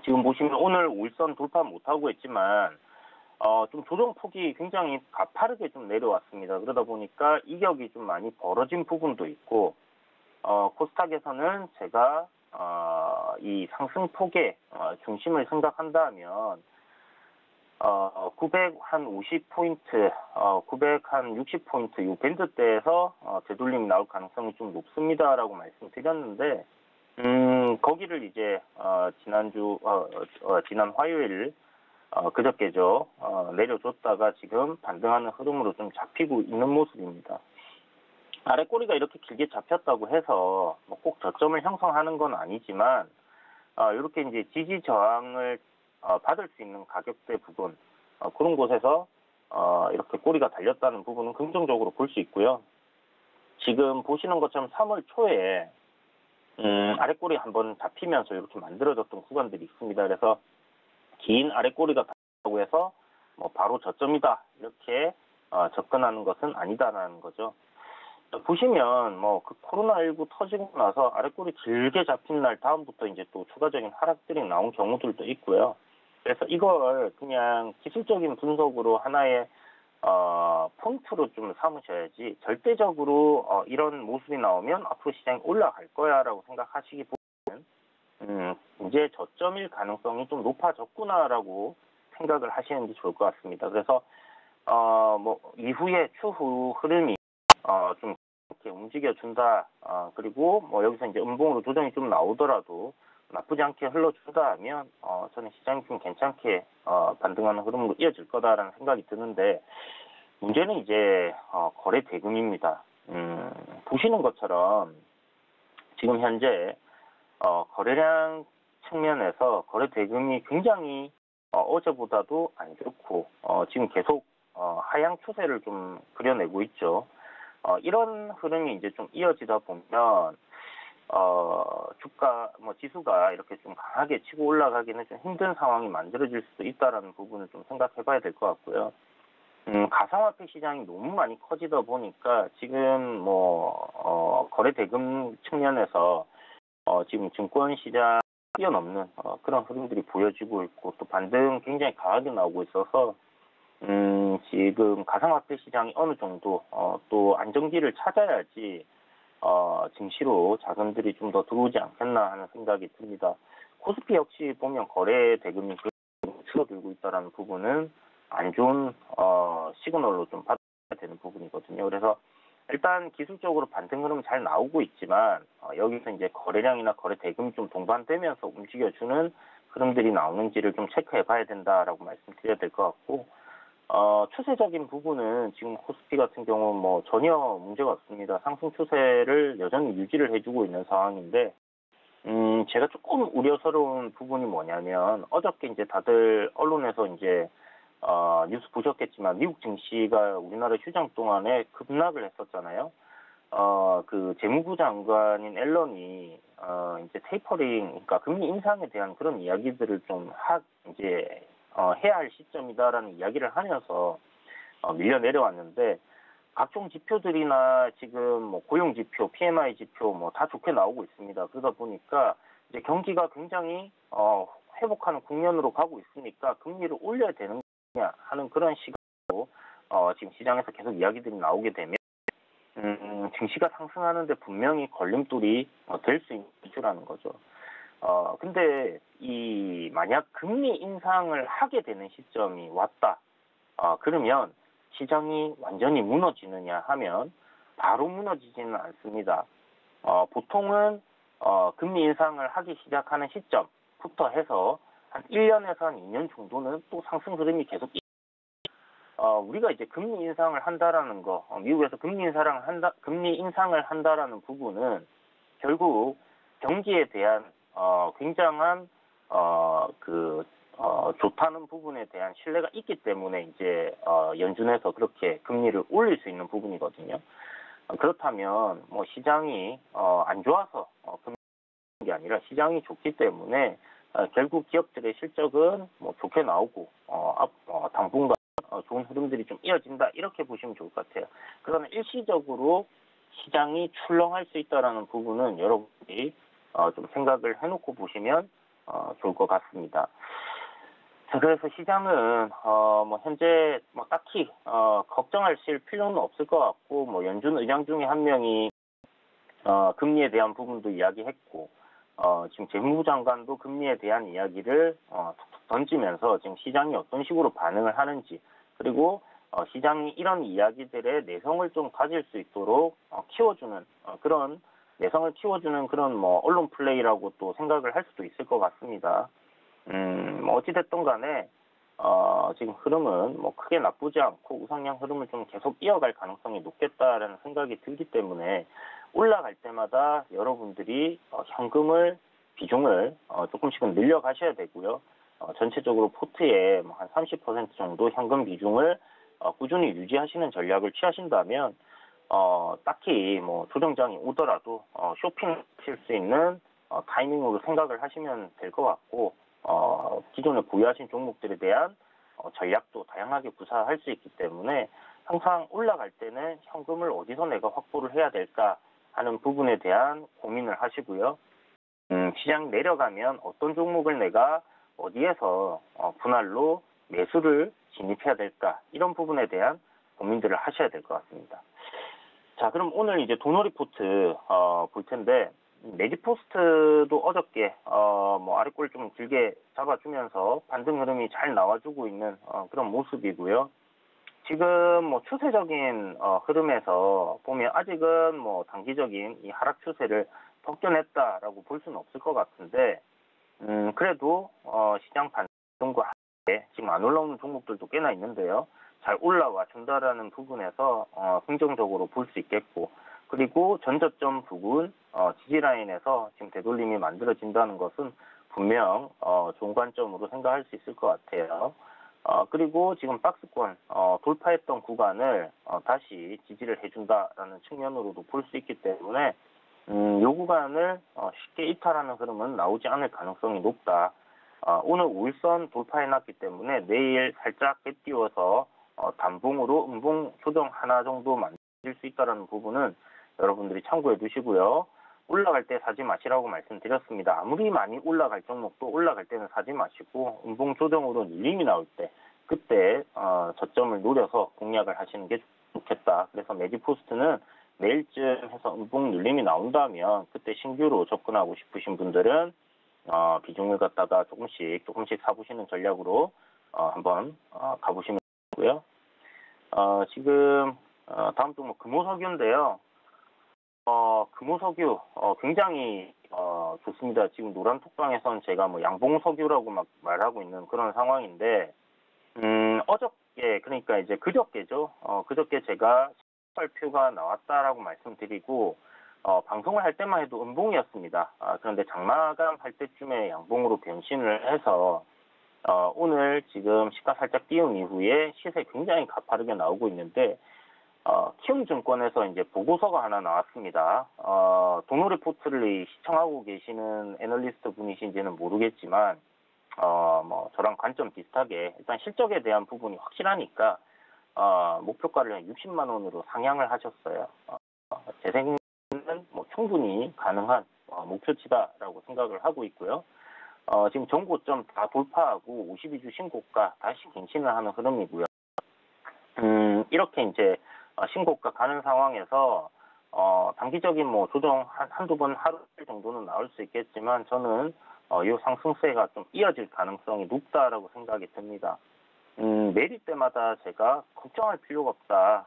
지금 보시면 오늘 5일선 돌파 못하고 있지만 좀 조정폭이 굉장히 가파르게 좀 내려왔습니다. 그러다 보니까 이격이 좀 많이 벌어진 부분도 있고 코스닥에서는 제가 이 상승폭의 중심을 생각한다면 950포인트, 960포인트 이 밴드대에서 되돌림이 나올 가능성이 좀 높습니다라고 말씀드렸는데 거기를 이제 지난 화요일 그저께죠 내려줬다가 지금 반등하는 흐름으로 좀 잡히고 있는 모습입니다. 아래 꼬리가 이렇게 길게 잡혔다고 해서 꼭 저점을 형성하는 건 아니지만 이렇게 이제 지지 저항을 받을 수 있는 가격대 부분 그런 곳에서 이렇게 꼬리가 달렸다는 부분은 긍정적으로 볼 수 있고요. 지금 보시는 것처럼 3월 초에 아래 꼬리 한번 잡히면서 이렇게 만들어졌던 구간들이 있습니다. 그래서 긴 아래 꼬리가 달렸다고 해서 바로 저점이다 이렇게 접근하는 것은 아니다라는 거죠. 보시면 그 코로나19 터지고 나서 아래 꼬리 길게 잡힌 날 다음부터 이제 또 추가적인 하락들이 나온 경우들도 있고요. 그래서 이걸 그냥 기술적인 분석으로 하나의 포인트로 좀 삼으셔야지 절대적으로 이런 모습이 나오면 앞으로 시장이 올라갈 거야라고 생각하시기보다는 이제 저점일 가능성이 좀 높아졌구나라고 생각을 하시는 게 좋을 것 같습니다. 그래서 이후에 추후 흐름이 좀 이렇게 움직여준다. 그리고 여기서 이제 음봉으로 조정이 좀 나오더라도 나쁘지 않게 흘러준다 하면 저는 시장이 좀 괜찮게 반등하는 흐름으로 이어질 거다라는 생각이 드는데 문제는 이제 거래 대금입니다. 보시는 것처럼 지금 현재 거래량 측면에서 거래 대금이 굉장히 어제보다도 안 좋고 지금 계속 하향 추세를 좀 그려내고 있죠. 이런 흐름이 이제 좀 이어지다 보면 주가 지수가 이렇게 좀 강하게 치고 올라가기는 좀 힘든 상황이 만들어질 수도 있다라는 부분을 좀 생각해봐야 될 것 같고요. 가상화폐 시장이 너무 많이 커지다 보니까 지금 거래 대금 측면에서 지금 증권 시장 뛰어넘는 그런 흐름들이 보여지고 있고 또 반등 굉장히 강하게 나오고 있어서 지금 가상화폐 시장이 어느 정도 또 안정기를 찾아야지 증시로 자금들이 좀 더 들어오지 않겠나 하는 생각이 듭니다. 코스피 역시 보면 거래 대금이 줄어들고 있다는 부분은 안 좋은 시그널로 좀 받아야 되는 부분이거든요. 그래서 일단 기술적으로 반등 흐름 잘 나오고 있지만 여기서 이제 거래량이나 거래 대금이 좀 동반되면서 움직여주는 흐름들이 나오는지를 좀 체크해 봐야 된다라고 말씀드려야 될 것 같고 추세적인 부분은 지금 코스피 같은 경우는 전혀 문제가 없습니다. 상승 추세를 여전히 유지를 해주고 있는 상황인데 제가 조금 우려스러운 부분이 뭐냐면 어저께 이제 다들 언론에서 이제 뉴스 보셨겠지만 미국 증시가 우리나라 휴장 동안에 급락을 했었잖아요. 그 재무부 장관인 앨런이 이제 테이퍼링, 그러니까 금리 인상에 대한 그런 이야기들을 좀 해야 할 시점이다라는 이야기를 하면서 밀려 내려왔는데 각종 지표들이나 지금 고용 지표, PMI 지표 다 좋게 나오고 있습니다. 그러다 보니까 이제 경기가 굉장히 회복하는 국면으로 가고 있으니까 금리를 올려야 되는 거냐 하는 그런 시각으로 지금 시장에서 계속 이야기들이 나오게 되면 증시가 상승하는데 분명히 걸림돌이 될 수 있는 거죠. 근데 만약 금리 인상을 하게 되는 시점이 왔다. 그러면 시장이 완전히 무너지느냐 하면 바로 무너지지는 않습니다. 보통은 금리 인상을 하기 시작하는 시점부터 해서 한 1년에서 한 2년 정도는 또 상승 흐름이 계속 우리가 이제 금리 인상을 한다라는 거, 미국에서 금리 인상을 한다라는 부분은 결국 경기에 대한 굉장한 좋다는 부분에 대한 신뢰가 있기 때문에 이제 연준에서 그렇게 금리를 올릴 수 있는 부분이거든요. 그렇다면 시장이 안 좋아서 금리를 올리는 게 아니라 시장이 좋기 때문에 결국 기업들의 실적은 좋게 나오고 당분간 좋은 흐름들이 좀 이어진다 이렇게 보시면 좋을 것 같아요. 그러나 일시적으로 시장이 출렁할 수 있다라는 부분은 여러분들이 좀 생각을 해놓고 보시면 좋을 것 같습니다. 자, 그래서 시장은 현재 딱히 걱정하실 필요는 없을 것 같고 연준 의장 중에 한 명이 금리에 대한 부분도 이야기했고 지금 재무부 장관도 금리에 대한 이야기를 툭툭 던지면서 지금 시장이 어떤 식으로 반응을 하는지 그리고 시장이 이런 이야기들의 내성을 좀 가질 수 있도록 키워주는 그런 내성을 키워주는 그런 언론 플레이라고 또 생각을 할 수도 있을 것 같습니다. 어찌됐든 간에 지금 흐름은 크게 나쁘지 않고 우상향 흐름을 좀 계속 이어갈 가능성이 높겠다라는 생각이 들기 때문에 올라갈 때마다 여러분들이 현금을 비중을 조금씩은 늘려가셔야 되고요. 전체적으로 포트에 한 30% 정도 현금 비중을 꾸준히 유지하시는 전략을 취하신다면 딱히 조정장이 오더라도 쇼핑하실 수 있는 타이밍으로 생각을 하시면 될 것 같고 기존에 보유하신 종목들에 대한 전략도 다양하게 구사할 수 있기 때문에 항상 올라갈 때는 현금을 어디서 내가 확보를 해야 될까 하는 부분에 대한 고민을 하시고요. 시장 내려가면 어떤 종목을 내가 어디에서 분할로 매수를 진입해야 될까 이런 부분에 대한 고민들을 하셔야 될 것 같습니다. 자, 그럼 오늘 이제 도너 리포트 볼 텐데 매직포스트도 어저께 아래꼴 좀 길게 잡아주면서 반등 흐름이 잘 나와주고 있는 그런 모습이고요. 지금 추세적인 흐름에서 보면 아직은 단기적인 이 하락 추세를 벗겨냈다라고 볼 수는 없을 것 같은데 그래도 시장 반등과 함께 지금 안 올라오는 종목들도 꽤나 있는데요. 잘 올라와 준다라는 부분에서 긍정적으로 볼 수 있겠고 그리고 전저점 부근 지지라인에서 지금 되돌림이 만들어진다는 것은 분명 좋은 관점으로 생각할 수 있을 것 같아요. 그리고 지금 박스권 돌파했던 구간을 다시 지지를 해준다라는 측면으로도 볼 수 있기 때문에 요 구간을 쉽게 이탈하는 흐름은 나오지 않을 가능성이 높다. 오늘 5일선 돌파해놨기 때문에 내일 살짝 갭띄워서 단봉으로 음봉 조정 하나 정도 만들 수 있다는 부분은 여러분들이 참고해 두시고요. 올라갈 때 사지 마시라고 말씀드렸습니다. 아무리 많이 올라갈 종목도 올라갈 때는 사지 마시고 음봉 조정으로 눌림이 나올 때 그때 저점을 노려서 공략을 하시는 게 좋겠다. 그래서 매지포스트는 내일쯤 해서 음봉 눌림이 나온다면 그때 신규로 접근하고 싶으신 분들은 비중을 갖다가 조금씩 사보시는 전략으로 한번 가보시면 되고요. 지금 다음 종목 금호석유인데요. 금호석유 굉장히 좋습니다. 지금 노란톡방에선 제가 뭐 양봉석유라고 막 말하고 있는 그런 상황인데 어저께 그러니까 이제 그저께죠. 그저께 제가 발표가 나왔다라고 말씀드리고 방송을 할 때만 해도 음봉이었습니다. 그런데 장마감 할 때쯤에 양봉으로 변신을 해서 오늘 지금 시가 살짝 띄운 이후에 시세 굉장히 가파르게 나오고 있는데 키움증권에서 이제 보고서가 하나 나왔습니다. 동호리포트를 시청하고 계시는 애널리스트 분이신지는 모르겠지만 뭐 저랑 관점 비슷하게 일단 실적에 대한 부분이 확실하니까 목표가를 60만 원으로 상향을 하셨어요. 제 생각에는 뭐 충분히 가능한 목표치다라고 생각을 하고 있고요. 지금 전고점 다 돌파하고 52주 신고가 다시 갱신을 하는 흐름이고요. 이렇게 이제 신고가 가는 상황에서 단기적인 뭐 조정 한두 번 하루 정도는 나올 수 있겠지만 저는 이 상승세가 좀 이어질 가능성이 높다라고 생각이 듭니다. 내릴 때마다 제가 걱정할 필요가 없다.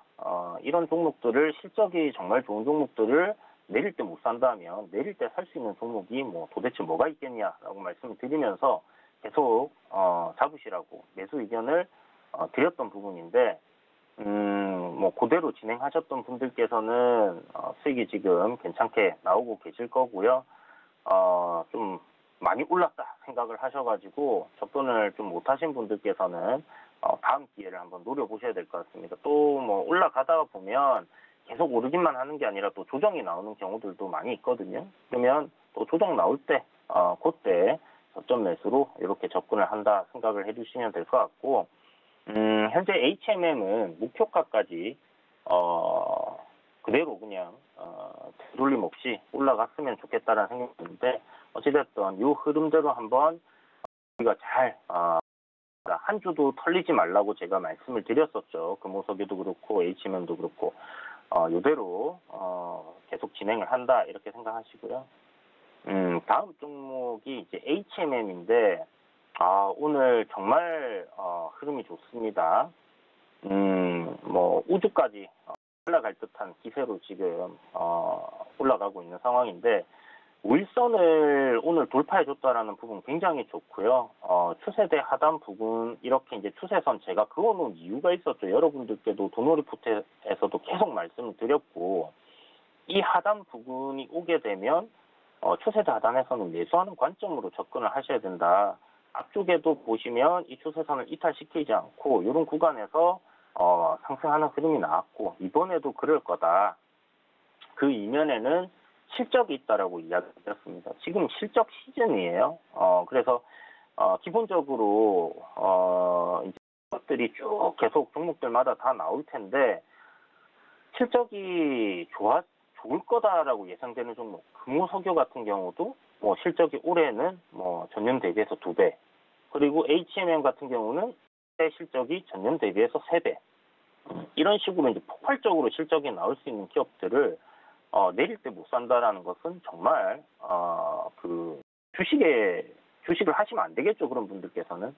이런 종목들을 실적이 정말 좋은 종목들을 내릴 때 못 산다면 내릴 때 살 수 있는 종목이 뭐 도대체 뭐가 있겠냐라고 말씀을 드리면서 계속 잡으시라고 매수 의견을 드렸던 부분인데 뭐 그대로 진행하셨던 분들께서는 수익이 지금 괜찮게 나오고 계실 거고요. 좀 많이 올랐다 생각을 하셔가지고 접근을 좀 못하신 분들께서는 다음 기회를 한번 노려보셔야 될 것 같습니다. 또 뭐 올라가다가 보면 계속 오르기만 하는 게 아니라 또 조정이 나오는 경우들도 많이 있거든요. 그러면 또 조정 나올 때 그때 저점 매수로 이렇게 접근을 한다 생각을 해주시면 될 것 같고 현재 HMM은 목표가까지 그대로 그냥 되돌림 없이 올라갔으면 좋겠다라는 생각이 드는데 어찌됐든 이 흐름대로 한번 우리가 잘 한 주도 털리지 말라고 제가 말씀을 드렸었죠. 금호석유도 그렇고 HMM도 그렇고 이대로 계속 진행을 한다 이렇게 생각하시고요. 다음 종목이 이제 HMM인데 오늘 정말 흐름이 좋습니다. 뭐 우주까지 올라갈 듯한 기세로 지금 올라가고 있는 상황인데 5일선을 오늘 돌파해줬다라는 부분 굉장히 좋고요. 추세대 하단 부분 이렇게 이제 추세선 제가 그어놓은 이유가 있었죠. 여러분들께도 도노리포트에서도 계속 말씀을 드렸고 이 하단 부분이 오게 되면 추세대 하단에서는 매수하는 관점으로 접근을 하셔야 된다. 앞쪽에도 보시면 이 추세선을 이탈시키지 않고 이런 구간에서 상승하는 흐름이 나왔고 이번에도 그럴 거다. 그 이면에는 실적이 있다라고 이야기했습니다. 지금 실적 시즌이에요. 그래서 기본적으로 이제 것들이 쭉 계속 종목들마다 다 나올 텐데 실적이 좋을 거다라고 예상되는 종목 금호석유 같은 경우도 뭐 실적이 올해는 뭐 전년 대비해서 2배 그리고 HMM 같은 경우는 실적이 전년 대비해서 3배 이런 식으로 이제 폭발적으로 실적이 나올 수 있는 기업들을 내릴 때 못 산다라는 것은 정말 그 주식을 하시면 안 되겠죠. 그런 분들께서는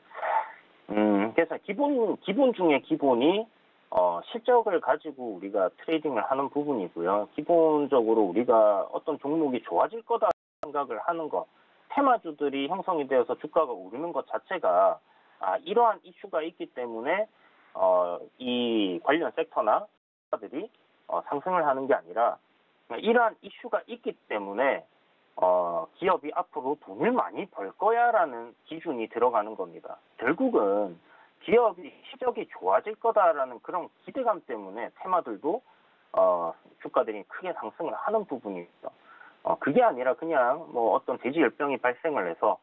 그래서 기본 중에 기본이 실적을 가지고 우리가 트레이딩을 하는 부분이고요. 기본적으로 우리가 어떤 종목이 좋아질 거다 생각을 하는 것, 테마주들이 형성이 되어서 주가가 오르는 것 자체가 이러한 이슈가 있기 때문에 이 관련 섹터나 주가들이 상승을 하는 게 아니라 이러한 이슈가 있기 때문에 기업이 앞으로 돈을 많이 벌 거야라는 기준이 들어가는 겁니다. 결국은 기업이 실적이 좋아질 거다라는 그런 기대감 때문에 테마들도 주가들이 크게 상승을 하는 부분이죠. 그게 아니라 그냥 뭐 어떤 대지 열병이 발생을 해서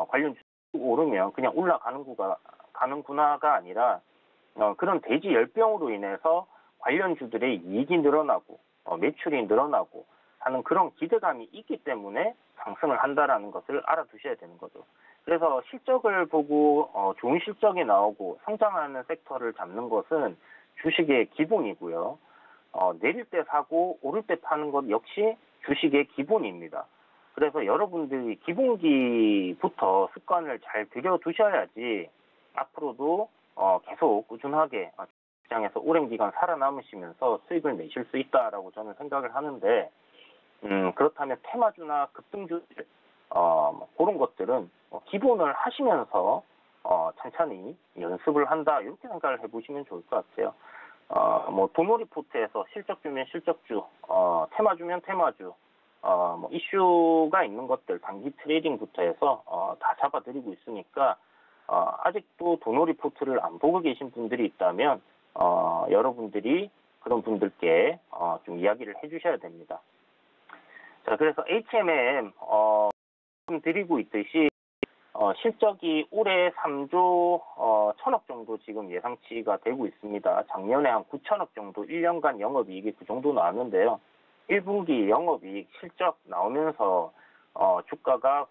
관련 주식이 오르면 그냥 가는구나가 아니라 그런 대지 열병으로 인해서 관련주들의 이익이 늘어나고 매출이 늘어나고 하는 그런 기대감이 있기 때문에 상승을 한다라는 것을 알아두셔야 되는 거죠. 그래서 실적을 보고 좋은 실적이 나오고 성장하는 섹터를 잡는 것은 주식의 기본이고요. 내릴 때 사고 오를 때 파는 것 역시 주식의 기본입니다. 그래서 여러분들이 기본기부터 습관을 잘 들여두셔야지 앞으로도 계속 꾸준하게 시장에서 오랜 기간 살아남으시면서 수익을 내실 수 있다라고 저는 생각을 하는데 그렇다면 테마주나 급등주들 그런 것들은 기본을 하시면서 천천히 연습을 한다 이렇게 생각을 해보시면 좋을 것 같아요. 뭐 도노리 포트에서 실적주면 실적주, 테마주면 테마주, 뭐 이슈가 있는 것들 단기 트레이딩부터 해서 다 잡아드리고 있으니까 아직도 도노리 포트를 안 보고 계신 분들이 있다면 여러분들이 그런 분들께 좀 이야기를 해주셔야 됩니다. 자, 그래서 HMM 드리고 있듯이 실적이 올해 3조 1,000억 정도 지금 예상치가 되고 있습니다. 작년에 한 9천억 정도 1년간 영업이익이 그 정도 나왔는데요. 1분기 영업이익 실적 나오면서 주가가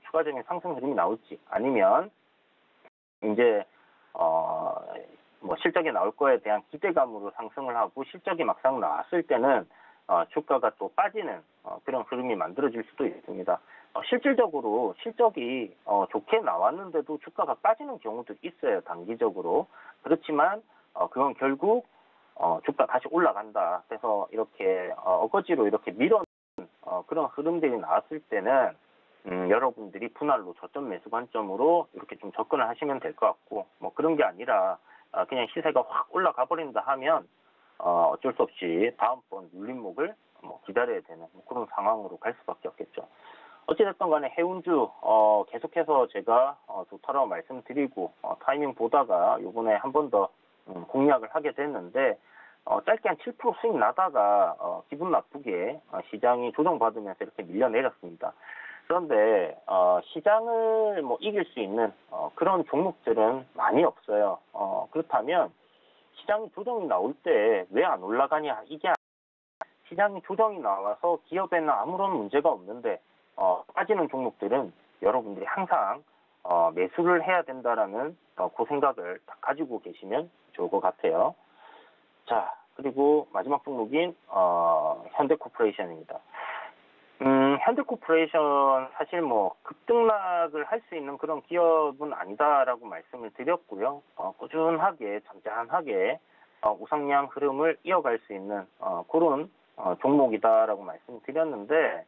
추가적인 상승 흐름이 나올지 아니면 이제 뭐 실적이 나올 거에 대한 기대감으로 상승을 하고 실적이 막상 나왔을 때는 주가가 또 빠지는 그런 흐름이 만들어질 수도 있습니다. 실질적으로 실적이 좋게 나왔는데도 주가가 빠지는 경우도 있어요. 단기적으로. 그렇지만 그건 결국 주가 다시 올라간다. 그래서 이렇게 어거지로 이렇게 밀어내는 그런 흐름들이 나왔을 때는 여러분들이 분할로 저점 매수 관점으로 이렇게 좀 접근을 하시면 될 것 같고 뭐 그런 게 아니라 그냥 시세가 확 올라가 버린다 하면 어쩔 수 없이 다음번 눌림목을 기다려야 되는 그런 상황으로 갈 수밖에 없겠죠. 어찌됐든 간에 해운주 계속해서 제가 좋다라고 말씀드리고 타이밍 보다가 이번에 한 번 더 공략을 하게 됐는데 짧게 한 7% 수익 나다가 기분 나쁘게 시장이 조정받으면서 이렇게 밀려내렸습니다. 그런데 시장을 이길 수 있는 그런 종목들은 많이 없어요. 그렇다면 시장이 조정이 나올 때 왜 안 올라가냐 이게 시장이 조정이 나와서 기업에는 아무런 문제가 없는데 빠지는 종목들은 여러분들이 항상 매수를 해야 된다라는 그 생각을 딱 가지고 계시면 좋을 것 같아요. 자, 그리고 마지막 종목인 현대코퍼레이션입니다. 현대코퍼레이션 사실 급등락을 할 수 있는 그런 기업은 아니다라고 말씀을 드렸고요. 꾸준하게 잠잠하게 우상향 흐름을 이어갈 수 있는 그런 종목이다라고 말씀드렸는데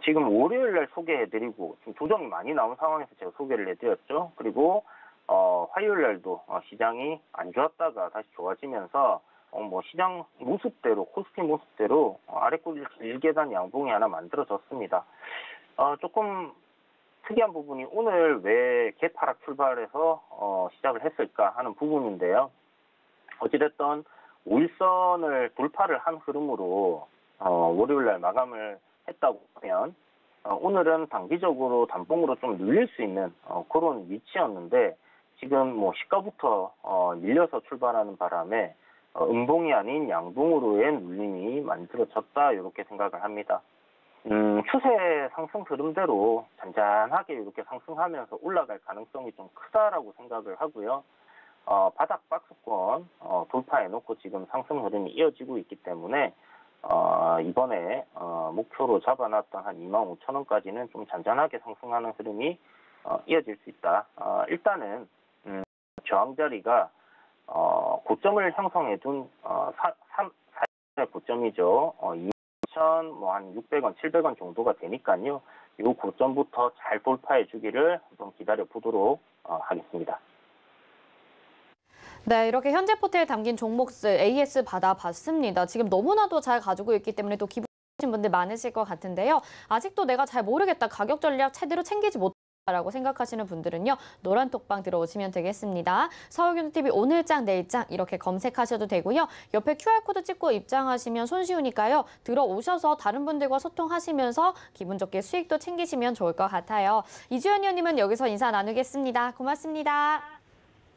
지금 월요일날 소개해드리고 지금 조정이 많이 나온 상황에서 제가 소개를 해드렸죠. 그리고 화요일날도 시장이 안 좋았다가 다시 좋아지면서 시장 모습대로 코스피 모습대로 아래꼬리를 길게 단 양봉이 하나 만들어졌습니다. 조금 특이한 부분이 오늘 왜 개파락 출발해서 시작을 했을까 하는 부분인데요. 어찌됐든 5일선을 돌파를 한 흐름으로 월요일날 마감을 했다고 하면 오늘은 단기적으로 단봉으로 좀 눌릴 수 있는 그런 위치였는데 지금 시가부터 밀려서 출발하는 바람에 음봉이 아닌 양봉으로의 눌림이 만들어졌다 이렇게 생각을 합니다. 추세 상승 흐름대로 잔잔하게 이렇게 상승하면서 올라갈 가능성이 좀 크다라고 생각을 하고요. 바닥 박스권 돌파해놓고 지금 상승 흐름이 이어지고 있기 때문에 이번에 목표로 잡아놨던 한 25,000원까지는 좀 잔잔하게 상승하는 흐름이 이어질 수 있다. 일단은 저항 자리가 고점을 형성해둔 4일의 고점이죠. 2,600원, 700원 정도가 되니까요. 이 고점부터 잘 돌파해 주기를 한번 기다려 보도록 하겠습니다. 네, 이렇게 현재포트에 담긴 종목들 AS 받아봤습니다. 지금 너무나도 잘 가지고 있기 때문에 또 기분 좋으신 분들 많으실 것 같은데요. 아직도 내가 잘 모르겠다, 가격 전략 제대로 챙기지 못했다 라고 생각하시는 분들은요, 노란톡방 들어오시면 되겠습니다. 서울교통TV 오늘장, 내일장 이렇게 검색하셔도 되고요. 옆에 QR코드 찍고 입장하시면 손쉬우니까요. 들어오셔서 다른 분들과 소통하시면서 기분 좋게 수익도 챙기시면 좋을 것 같아요. 이주연 의원님은 여기서 인사 나누겠습니다. 고맙습니다.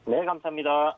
네, 감사합니다.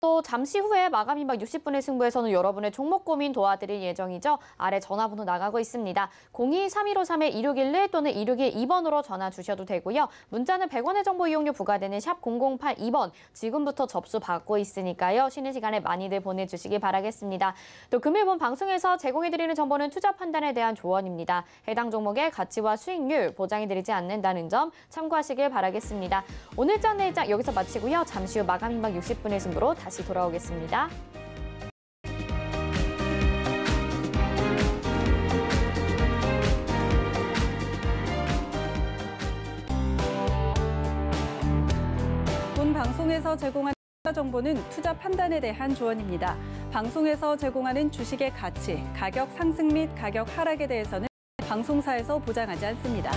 또 잠시 후에 마감 임박 60분의 승부에서는 여러분의 종목 고민 도와드릴 예정이죠. 아래 전화번호 나가고 있습니다. 02-3153-2611 또는 2612번으로 전화 주셔도 되고요. 문자는 100원의 정보 이용료 부과되는 샵 0082번 지금부터 접수 받고 있으니까요. 쉬는 시간에 많이들 보내주시기 바라겠습니다. 또 금일본 방송에서 제공해드리는 정보는 투자 판단에 대한 조언입니다. 해당 종목의 가치와 수익률 보장해드리지 않는다는 점 참고하시길 바라겠습니다. 오늘장 내일장 여기서 마치고요. 잠시 후 마감 임박 60분의 승부로 다시 돌아오겠습니다. 본 방송에서 제공한 투자 정보는 투자 판단에 대한 조언입니다. 방송에서 제공하는 주식의 가치, 가격 상승 및 가격 하락에 대해서는 방송사에서 보장하지 않습니다.